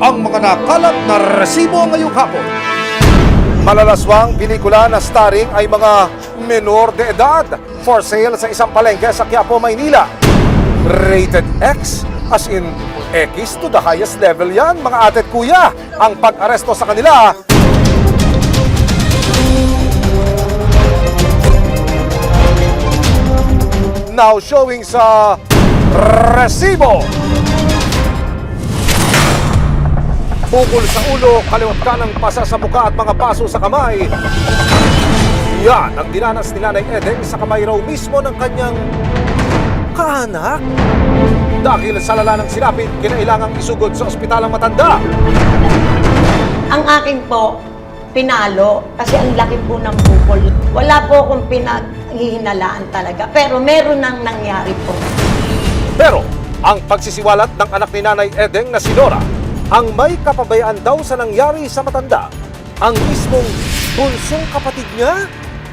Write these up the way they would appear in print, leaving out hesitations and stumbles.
ang mga nakalat na resibo ngayong hapon. Malalaswang pelikula na starring ay mga menor de edad for sale sa isang palengke sa Quiapo, Maynila. Rated X, as in X to the highest level yan, mga atet kuya. Ang pag-aresto sa kanila now showing sa resibo. Pukol sa ulo, kaliwat kanang pasa sa muka at mga paso sa kamay. Yan ang dinanas ni Nanay Edeng sa kamay raw mismo ng kanyang kaanak. Dahil sa lala ng sinapit, kinailangang isugod sa ospital ang matanda. Ang akin po, pinalo kasi ang laki po ng bukol. Wala po akong pinaghihinalaan talaga, pero meron nang nangyari po. Pero ang pagsisiwalat ng anak ni Nanay Edeng na si Nora, ang may kapabayaan daw sa nangyari sa matanda, ang mismong bunsong kapatid niya.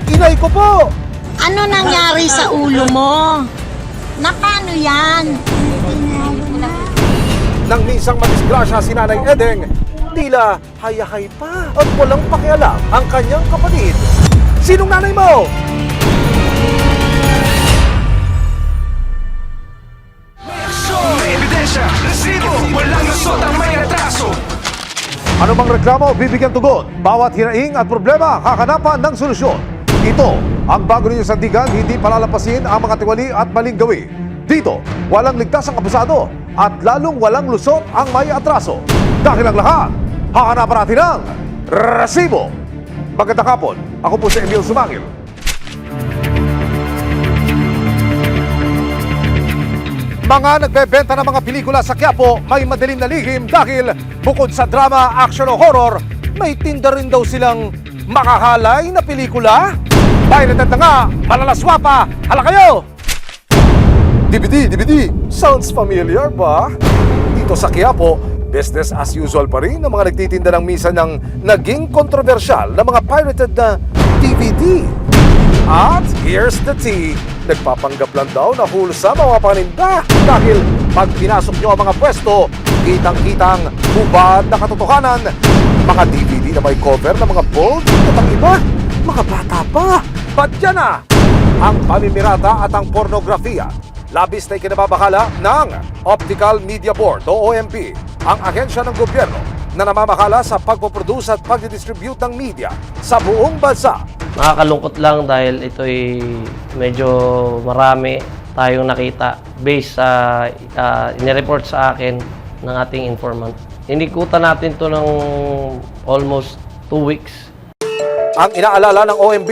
Inay ko po! Ano nangyari sa ulo mo? Na paano yan? Nang minsang madisgrasya si Nanay Edeng, tila hayahay pa at walang pakialam ang kanyang kapatid. Sinong nanay mo? Ano bang reklamo, bibigyan tugon. Bawat hinaing at problema, kakanapan ng solusyon. Ito, ang bago ninyong sandigan, hindi palalampasin ang mga tiwali at maling gawi. Dito, walang ligtas ang abusado at lalong walang lusot ang may atraso. Dahil ang lahat, hahanapan natin ng resibo. Magandang hapon, ako po si Emil Sumangil. Mga nagbebenta ng mga pelikula sa Quiapo may madilim na lihim dahil bukod sa drama, action o horror, may tinda rin daw silang makahalay na pelikula. Pirated na nga, malalaswa pa, hala kayo! DVD, sounds familiar ba? Dito sa Quiapo, business as usual pa rin ang mga nagtitinda ng misa ng naging kontrobersyal na mga pirated na DVD. At here's the tea, nagpapanggap lang daw na hulsa mga paninda dahil pag pinasok nyo ang mga pwesto, kitang-kitang hubad na katotohanan. Mga DVD na may cover ng mga bold at ang iba, mga bata pa. Ba't yan na? Ang pamimirata at ang pornografiya, labis na ikinababahala ng Optical Media Board o OMB, ang ahensya ng gobyerno na namamahala sa pagpoproduce at pagdidistribute ng media sa buong bansa. Nakakalungkot lang dahil ito'y medyo marami tayong nakita based sa inireport sa akin ng ating informant. Inikutan natin to ng almost 2 weeks. Ang inaalala ng OMB,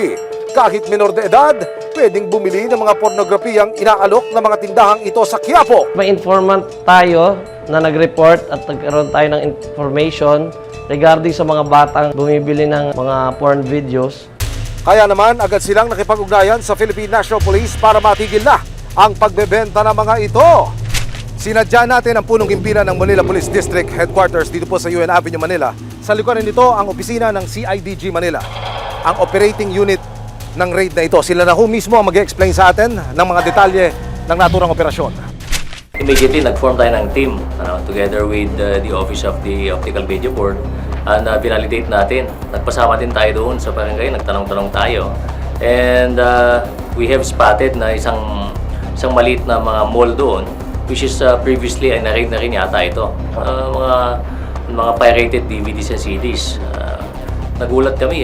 kahit minor de edad, pwedeng bumili ng mga pornografiyang inaalok ng mga tindahang ito sa Quiapo. May informant tayo na nag-report at nagkaroon tayo ng information regarding sa mga batang bumibili ng mga porn videos. Kaya naman agad silang nakipag-ugnayan sa Philippine National Police para matigil na ang pagbebenta ng mga ito. Sinadya natin ang punong himpilan ng Manila Police District Headquarters dito po sa UN Avenue, Manila. Sa likuran nito ang opisina ng CIDG Manila, ang operating unit ng raid na ito. Sila na ho mismo ang mag-explain sa atin ng mga detalye ng naturang operasyon. Immediately, nag-form tayo ng team together with the Office of the Optical Media Board and binalidate natin. Nagpasama din tayo doon sa barangay, nagtanong-tanong tayo. And we have spotted na isang maliit na mga mall doon, which is previously ay na-raid na rin yata ito. Mga pirated DVDs and CDs. Nagulat kami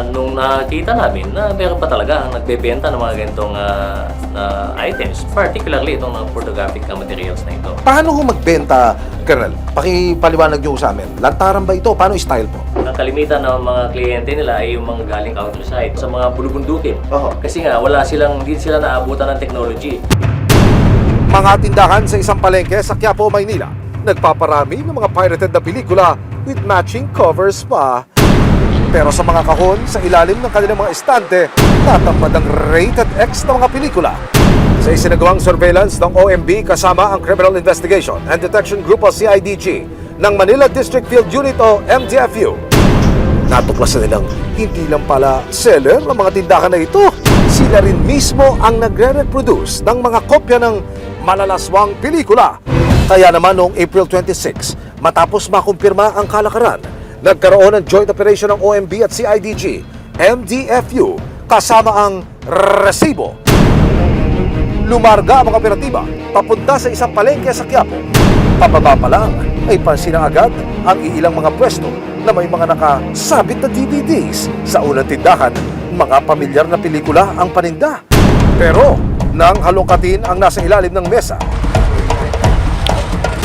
nung nakita namin na meron pa talaga nagbebenta ng mga ganitong items, particularly itong pornographic materials na ito. Paano ho magbenta, Colonel? Pakipaliwanag nyo sa amin. Lantaran ba ito? Paano style po? Ang kalimitan ng mga kliyente nila ay yung mga galing outside sa mga bulubundukin. Kasi nga hindi sila naabutan ng technology. Mga tindahan sa isang palengke sa Quiapo, Maynila, nagpaparami ng mga pirated na pelikula with matching covers pa. Pero sa mga kahon, sa ilalim ng kanilang mga estante, tatambad ang rated X na mga pelikula. Sa isinagawang surveillance ng OMB kasama ang Criminal Investigation and Detection Group o CIDG ng Manila District Field Unit o MTFU, natuklasan nilang hindi lang pala seller ng mga tindahan na ito, sila rin mismo ang nagre-reproduce ng mga kopya ng malalaswang pelikula. Kaya naman noong April 26, Matapos makumpirma ang kalakaran, nagkaroon ng joint operation ng OMB at CIDG, MDFU, kasama ang resibo. Lumarga ang mga operatiba papunta sa isang palengke sa Quiapo. Pababa pa lang ay pansin na agad ang iilang mga pwesto na may mga nakasabit na DVDs. Sa unang tindahan, mga pamilyar na pelikula ang paninda. Pero nang halongkatin ang nasa ilalim ng mesa,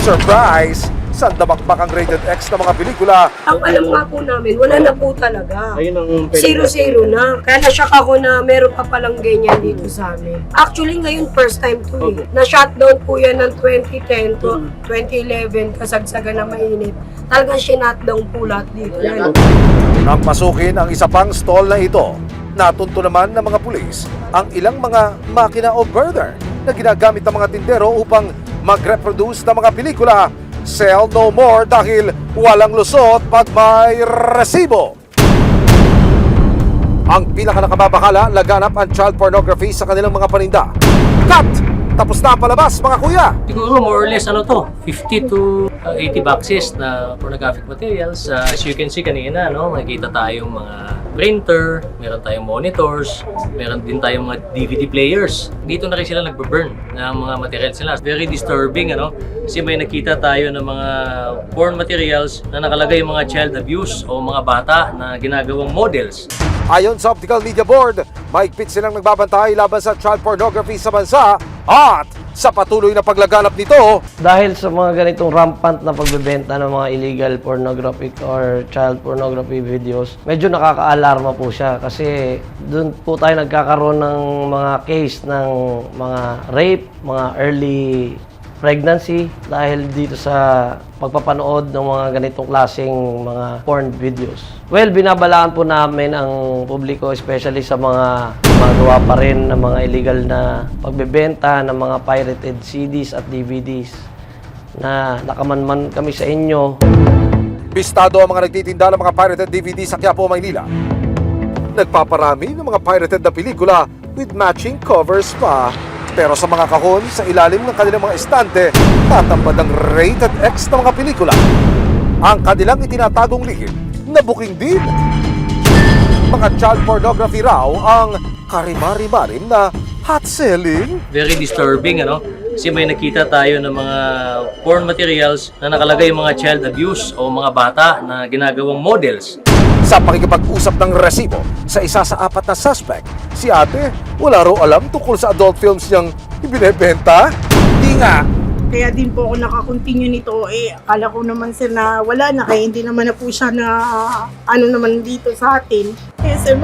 surprise! Sandamakmak ang rated X na mga pelikula. Ang alam nga po namin, wala na po talaga. Ayun ang 0-0 na. Kaya na-shock ako na meron pa palang ganyan dito sa amin. Actually, ngayon first time to eh. Na-shutdown po yan ng 2010 to 2011, kasagsagan na mainit. Talagang sinutdown po lahat dito. Yan. Nang pasukin ang isa pang stall na ito, natunto naman ng mga pulis ang ilang mga makina o burner na ginagamit ng mga tindero upang mag-reproduce ng mga pelikula. Sell no more dahil walang lusot pag may resibo. Ang pinakanakababahala, laganap ang child pornography sa kanilang mga paninda. Cut! Tapos na ang palabas, mga kuya! Siguro more or less 50 to 80 boxes na pornographic materials. As you can see kanina, makikita tayong mga printer, meron tayong monitors, meron din tayong mga DVD players. Dito na rin sila nagbe-burn ng mga materials nila. Very disturbing, kasi may nakita tayo ng mga porn materials na nakalagay yung mga child abuse o mga bata na ginagawang models. Ayon sa Optical Media Board, mahigpit silang nagbabantay laban sa child pornography sa bansa at sa patuloy na paglaganap nito. Dahil sa mga ganitong rampant na pagbebenta ng mga illegal pornographic or child pornography videos, medyo nakaka-alarma po siya kasi doon po tayo nagkakaroon ng mga case ng mga rape, mga early pregnancy dahil dito sa pagpapanood ng mga ganitong klaseng mga porn videos. Well, binabalaan po namin ang publiko, especially sa mga magawa pa rin ng mga illegal na pagbebenta ng mga pirated CDs at DVDs na nakamanman kami sa inyo. Bistado ang mga nagtitinda ng mga pirated DVD sa Quiapo, Maynila. Nagpaparami ng mga pirated na pelikula with matching covers pa. Pero sa mga kahon, sa ilalim ng kanilang mga estante, tatambad ang rated X na mga pelikula. Ang kanilang itinatagong lihim na booking din. Mga child pornography raw ang karimari-marim na hot selling. Very disturbing, kasi may nakita tayo ng mga porn materials na nakalagay yung mga child abuse o mga bata na ginagawang models. Sa pakikipag-usap ng resibo sa isa sa 4 na suspect, si ate wala raw alam tungkol sa adult films niyang ibinebenta. Di nga. Kaya din po ako nakakontinue nito. Akala ko naman sir na wala na. Kaya hindi naman na po siya na naman dito sa atin. Kaya sir,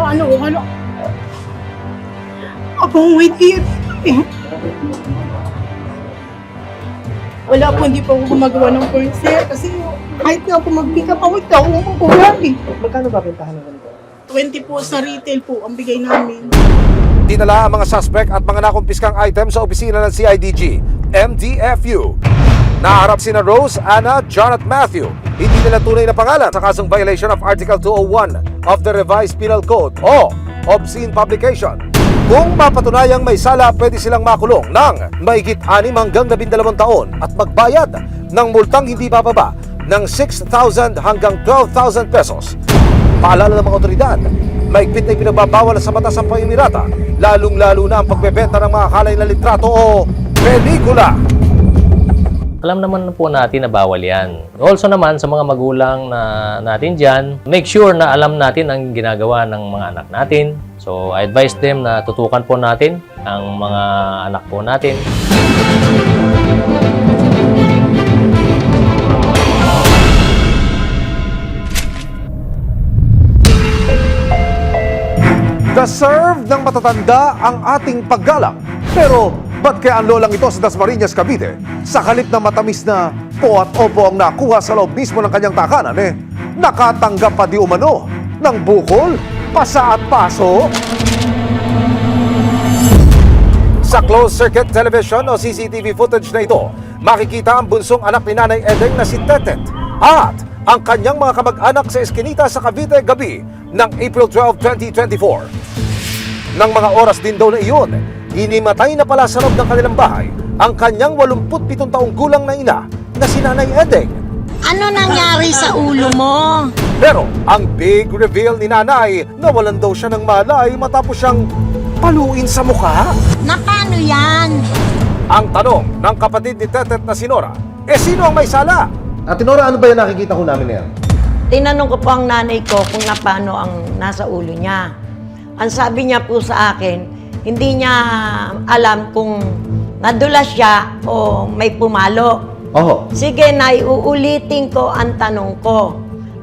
abang wait here. Wala po, hindi po ako gumagawa ng porn sir. Kasi kahit nga po mag-pick up ako, ito ako kukulang eh. Magkano ba bentahan ng ganito? 20 po sa retail po ang bigay namin. Dinala ang mga suspect at mga nakumpiskang items sa opisina ng CIDG, MDFU. Naharap sina Rose, Anna, John at Matthew. Hindi nila tunay na pangalan sa kasong violation of Article 201 of the Revised Penal Code o obscene publication. Kung mapatunayang may sala, pwede silang makulong ng mahigit 6 hanggang 12 taon at magbayad ng multang hindi bababa ng 6,000 hanggang 12,000 pesos. Paalala ng mga otoridad, mahigpit na ipinagbabawal sa batas ang Pang-Emirata, lalong-lalo na ang pagbebenta ng mga kalay na litrato o pelikula. Alam naman po natin na bawal yan. Also naman sa mga magulang natin dyan, make sure na alam natin ang ginagawa ng mga anak natin. So I advise them na tutukan po natin ang mga anak po natin. Deserve ng matatanda ang ating paggalang. Pero ba't kaya ang lolang ito sa Dasmariñas, Cavite, sa halip na matamis na po at opo ang nakuha sa loob mismo ng kanyang takanan, nakatanggap pa di umano ng bukol, pasa at paso? Sa closed-circuit television o CCTV footage na ito, makikita ang bunsong anak ni Nanay Edeng na si Tetet at ang kanyang mga kamag-anak sa Eskinita sa Cavite gabi ng April 12, 2024. Nang mga oras din daw na iyon, hinimatay na pala sa loob ng kanilang bahay ang kanyang 87 taong gulang na ina na si Nanay Edeng. Ano nangyari sa ulo mo? Pero ang big reveal ni nanay, nawalan daw siya ng malay matapos siyang paluin sa mukha. Na paano yan? Ang tanong ng kapatid ni Tetet na si Nora, sino ang may sala? Ate Nora, ano ba yung nakikita ko namin ngayon? Tinanong ko po ang nanay ko kung na paano ang nasa ulo niya. Ang sabi niya po sa akin, hindi niya alam kung nadulas siya o may pumalo. Oho. Sige, Nay, uulitin ko ang tanong ko.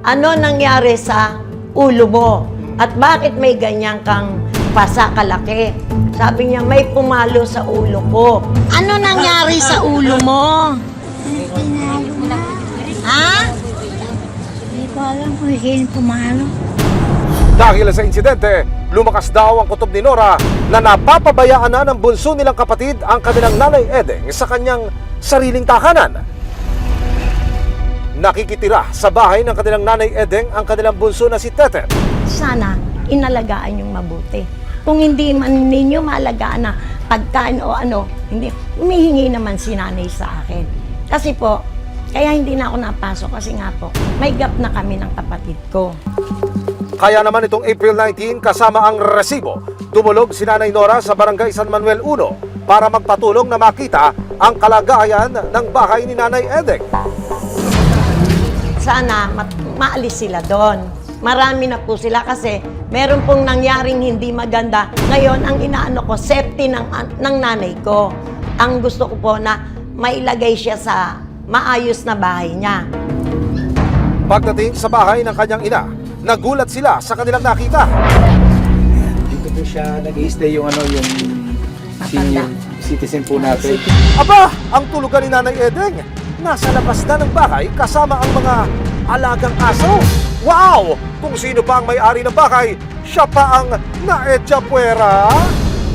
Ano nangyari sa ulo mo? At bakit may ganyan kang pasa kalaki? Sabi niya, may pumalo sa ulo ko. Ano nangyari sa ulo mo? Ha? Hindi ko alam kung sino pumalo. Dahil sa insidente, lumakas daw ang kutob ni Nora na napapabayaan na ng bunso nilang kapatid ang kanilang nanay Edeng sa kanyang sariling tahanan. Nakikitira sa bahay ng kanilang nanay Edeng ang kanilang bunso na si Tetet. Sana inalagaan yung mabuti. Kung hindi man ninyo maalagaan na pagkain o ano, hindi, humihingi naman si nanay sa akin. Kasi po, kaya hindi na ako napasok kasi nga po, may gap na kami ng kapatid ko. Kaya naman itong April 19 kasama ang resibo, tumulog si Nanay Nora sa Barangay San Manuel 1 para magpatulong na makita ang kalagayan ng bahay ni Nanay Edeng. Sana maalis sila doon. Marami na po sila kasi meron pong nangyaring hindi maganda. Ngayon, ang inaano ko, safety ng nanay ko. Ang gusto ko po na mailagay siya sa maayos na bahay niya. Pagdating sa bahay ng kanyang ina, nagulat sila sa kanilang nakita. Dito po siya nag-i-stay yung senior citizen po natin. Aba, ang tulugan ni Nanay Edeng, nasa labas na ng bahay kasama ang mga alagang aso. Wow! Kung sino pa ang may-ari ng bahay, siya pa ang naedya puwera.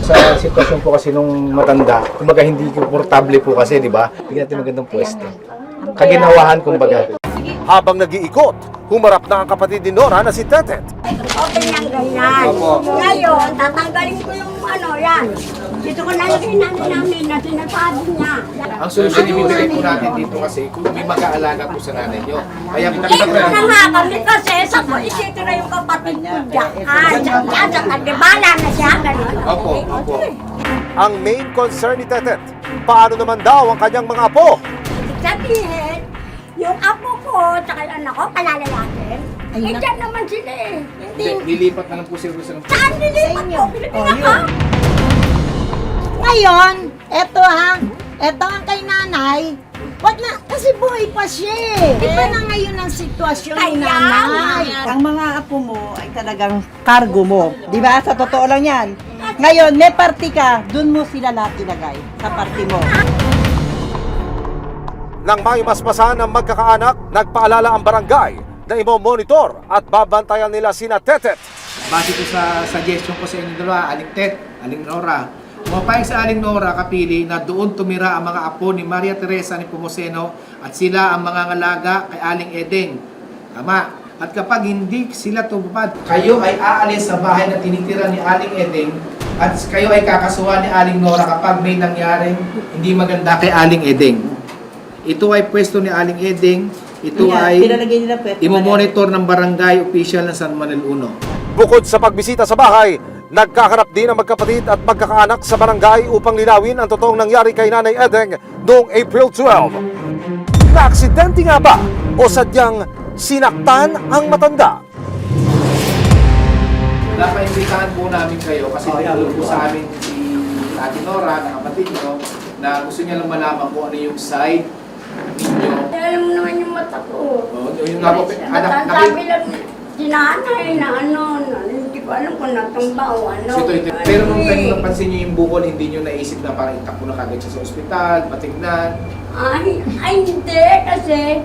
Sa sitwasyon po kasi nung matanda, kumbaga hindi komportable po kasi, di ba? Bigyan natin magandang pwesto. Kaginawahan, kumbaga. Habang nag-iikot, humarap na ang kapatid ni Nora na si Tetet. Okay yan, ganyan. Ngayon, tatanggalin ko yung yan. Dito ko nalagay namin na sinasabi niya. Ang solusyon ibibigay po natin dito kasi kung may mag-aalaga po sa nanay nyo. Kaya Dito na nga kami kasi sa ko isitira yung kapatid ko dyan. Diyan sa kagibala na siya, gano'n. Opo. Ang main concern ni Tetet, paano naman daw ang kanyang mga apo? Sabihin, yung apo ko, tsaka yung anak ko, palalayakin. Diyan naman sila eh. Hindi. Lilipat na lang po sila sa Saan nilipat ko? Pilipinas ka? Ngayon, eto ang kay nanay. Wag na, kasi buhay pa siya eh. Iba na ngayon ang sitwasyon ni Kaya nanay. Ang mga apo mo ay talagang cargo mo. Di ba? Sa totoo lang yan. Ngayon, may party ka, dun mo sila lahat ilagay sa party mo. Nang may masmasan ng magkakaanak, nagpaalala ang barangay na imo-monitor at babantayan nila sina Tetet. Base ko sa suggestion ko sa inyo dalawa, Aling Tet, Aling Nora. Pumapayag sa Aling Nora kapili na doon tumira ang mga apo ni Maria Teresa ni Pomoseno at sila ang mga ngalaga kay Aling Edeng. Tama. At kapag hindi sila tumupad, kayo ay aalis sa bahay na tinitira ni Aling Edeng at kayo ay kakasuhan ni Aling Nora kapag may nangyaring hindi maganda kay Aling Edeng. Ito ay pwesto ni Aling Edeng. Ito ay Pinalagay nila pwede. imomonitor ng barangay official ng San Manuel 1. Bukod sa pagbisita sa bahay, nagkaharap din ang magkapatid at magkakaanak sa barangay upang linawin ang totoong nangyari kay Nanay Edeng noong April 12. Naaksidente nga ba o sadyang sinaktan ang matanda? Napaimbitahan po namin kayo kasi tinulong po sa amin si Ate Nora, na kapatid nyo, na gusto niya lang malaman kung ano yung side ninyo. Alam mo naman yung mata ko. Yung nga po, Sabi lang, sinanay na hindi ko alam kung natumba o ano. Pero nung kayo napansin nyo yung bukol, hindi nyo naisip na parang itakbo na kagad siya sa ospital, patingnan. Ay, hindi kasi,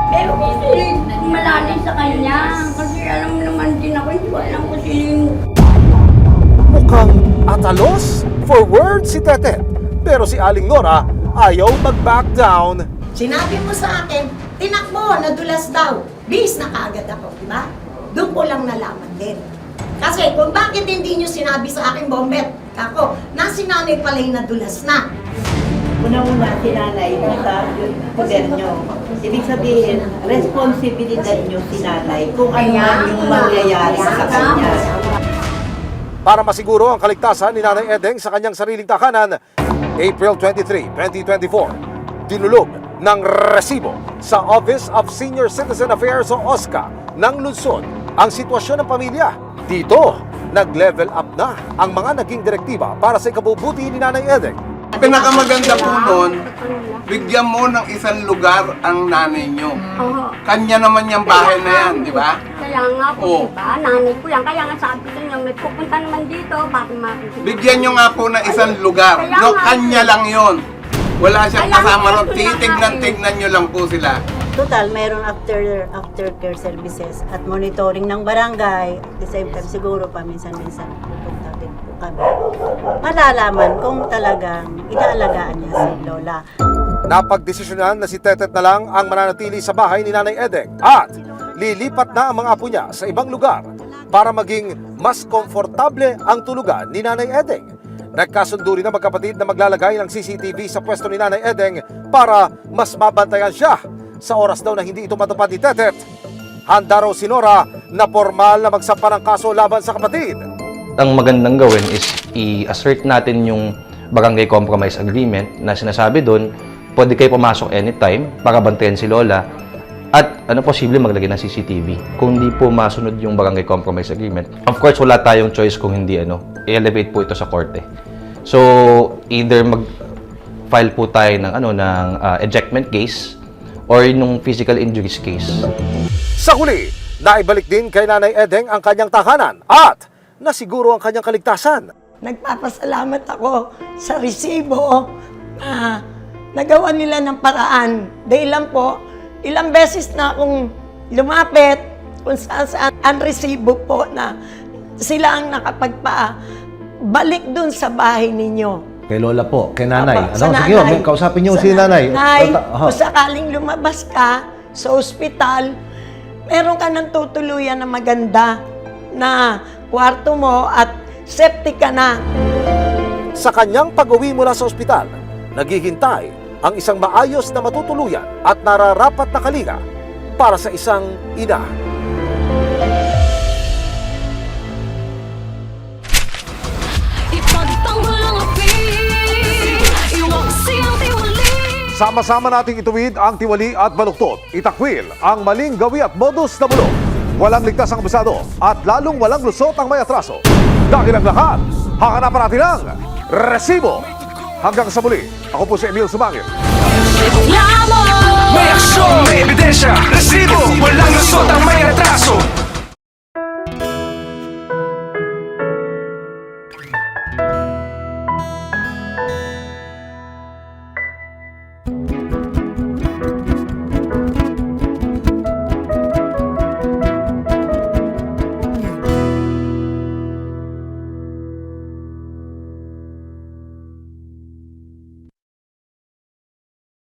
pero kasi malalim sa kanya. Kasi alam mo naman din ako, hindi ko alam kung sino yung Mukhang atalos for words si Tetet. Pero si Aling Nora ayaw mag-back down. Sinabi mo sa akin, tinakbo, nadulas daw. Bis na kaagad ako, di ba? Doon ko lang nalaman din. Kasi kung bakit hindi nyo sinabi sa akin, Bombet, ako, na si nanay pala yung nadulas na. Una-una si nanay sa poder nyo. Ibig sabihin, responsibilidad nyo si nanay kung ano man yung mangyayari sa kanya. Para masiguro ang kaligtasan ni Nanay Edeng sa kanyang sariling tahanan, April 23, 2024, dinulog ng resibo sa Office of Senior Citizen Affairs o OSCA ng lungsod ang sitwasyon ng pamilya. Dito, nag-level up na ang mga naging direktiba para sa ikabubuti ni Nanay Edeng. Pinakamaganda po nun, bigyan mo ng isang lugar ang nanay nyo. Oo. Kanya naman yung bahay na yan, di ba? Kaya nga po, Oo. diba? Nanay ko yan. Kaya nga sabi ko sa inyo, may pupunta naman dito, bakit makikita? Bigyan nyo nga po ng isang lugar. Kaya No, nga. kanya lang yon. Wala siyang Kaya kasama nga, ron. ito na Titignan nyo lang po sila. Total, mayroon aftercare services at monitoring ng barangay. At the same time, siguro paminsan-minsan pupunta din po kami. Malalaman kung talagang inaalagaan niya si Lola. Napagdesisyonan na si Tetet na lang ang mananatili sa bahay ni Nanay Edeng at lilipat na ang mga apo niya sa ibang lugar para maging mas komportable ang tulugan ni Nanay Edeng. Nagkasundo rin ang magkapatid na maglalagay ng CCTV sa pwesto ni Nanay Edeng para mas mabantayan siya. Sa oras daw na hindi ito matupad ni Tetet, handa raw si Nora na formal na magsampa ng kaso laban sa kapatid. Ang magandang gawin is i-assert natin yung barangay compromise agreement na sinasabi doon, pwede kayo pumasok anytime para bantayan si Lola at ano posible maglagay ng CCTV. Kung hindi po masunod yung barangay compromise agreement, of course wala tayong choice kung hindi i-elevate po ito sa korte. So either mag-file po tayo ng ejectment case or nung physical injuries case. Sa huli, naibalik din kay Nanay Edeng ang kanyang tahanan at nasiguro ang kanyang kaligtasan. Nagpapasalamat ako sa resibo na nagawa nila ng paraan. Dahil lang po, ilang beses na akong lumapit kung saan ang resibo po na sila ang nakapagpa-balik dun sa bahay ninyo. Kay Lola po, kay Nanay. Opo, sa Sige, nanay. kausapin niyo Sa si Nanay. Nay, kung sakaling lumabas ka sa ospital, meron ka ng tutuluyan na maganda na kwarto mo at septic ka na. Sa kanyang pag-uwi mula sa ospital, naghihintay ang isang maayos na matutuluyan at nararapat na kalinga para sa isang ina. Sama-sama nating ituwid ang tiwali at baluktot. Itakwil ang maling gawi at modus na bulok. Walang ligtas ang abusado at lalong walang lusot ang may atraso. Dahil ang lahat, hahanapan natin ang resibo. Hanggang sa muli, ako po si Emil Sumangil. May aksyon, may ebidensya, resibo, walang lusot ang